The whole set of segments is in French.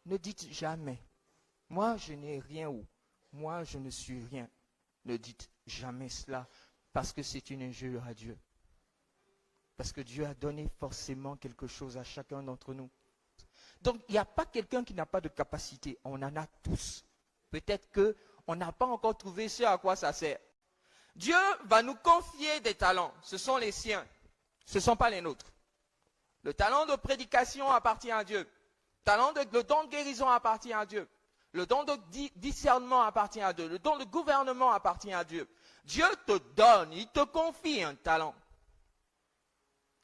Ne dites jamais, moi je n'ai rien ou moi je ne suis rien. Ne dites jamais cela parce que c'est une injure à Dieu. Parce que Dieu a donné forcément quelque chose à chacun d'entre nous. Donc il n'y a pas quelqu'un qui n'a pas de capacité, on en a tous. Peut-être qu'on n'a pas encore trouvé ce à quoi ça sert. Dieu va nous confier des talents, ce sont les siens, ce ne sont pas les nôtres. Le talent de prédication appartient à Dieu. Le don de guérison appartient à Dieu. Le don de discernement appartient à Dieu. Le don de gouvernement appartient à Dieu. Dieu te donne, il te confie un talent.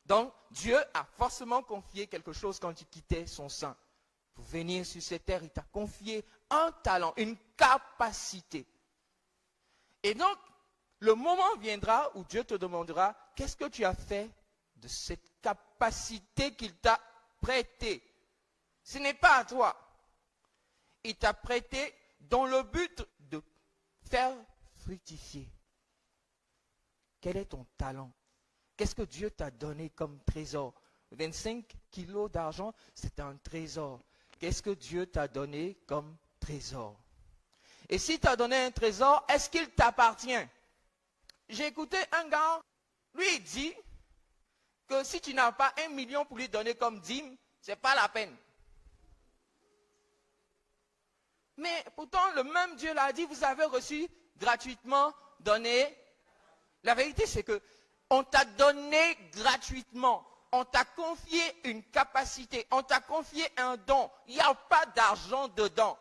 Donc, Dieu a forcément confié quelque chose quand il quittait son sein. Pour venir sur cette terre, il t'a confié un talent, une capacité. Et donc, le moment viendra où Dieu te demandera, qu'est-ce que tu as fait de cette capacité qu'il t'a prêtée? Ce n'est pas à toi. Il t'a prêté dans le but de faire fructifier. Quel est ton talent? Qu'est-ce que Dieu t'a donné comme trésor? 25 kilos d'argent, c'est un trésor. Qu'est-ce que Dieu t'a donné comme trésor? Et si tu as donné un trésor, est-ce qu'il t'appartient? J'ai écouté un gars, lui il dit que si tu n'as pas 1 million pour lui donner comme dîme, ce n'est pas la peine. Mais pourtant, le même Dieu l'a dit, vous avez reçu gratuitement, donné. La vérité, c'est que on t'a donné gratuitement. On t'a confié une capacité. On t'a confié un don. Il n'y a pas d'argent dedans.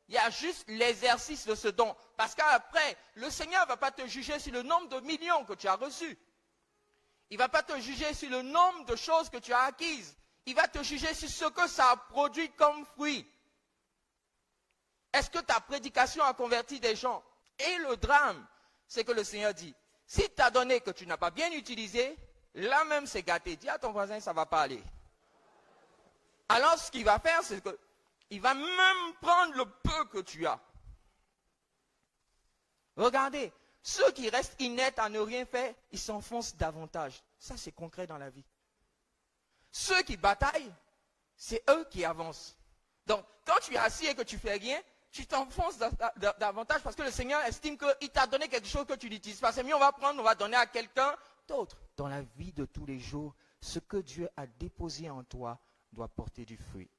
Il y a juste l'exercice de ce don. Parce qu'après, le Seigneur ne va pas te juger sur le nombre de millions que tu as reçus. Il ne va pas te juger sur le nombre de choses que tu as acquises. Il va te juger sur ce que ça a produit comme fruit. Est-ce que ta prédication a converti des gens? Et le drame, c'est que le Seigneur dit, si tu as donné que tu n'as pas bien utilisé, là même c'est gâté. Dis à ton voisin, ça ne va pas aller. Alors ce qu'il va faire, c'est qu'il va même prendre le peu que tu as. Regardez, ceux qui restent inertes à ne rien faire, ils s'enfoncent davantage. Ça c'est concret dans la vie. Ceux qui bataillent, c'est eux qui avancent. Donc quand tu es assis et que tu fais rien, tu t'enfonces davantage parce que le Seigneur estime qu'il t'a donné quelque chose que tu n'utilises pas. C'est mieux, on va prendre, on va donner à quelqu'un d'autre. Dans la vie de tous les jours, ce que Dieu a déposé en toi doit porter du fruit.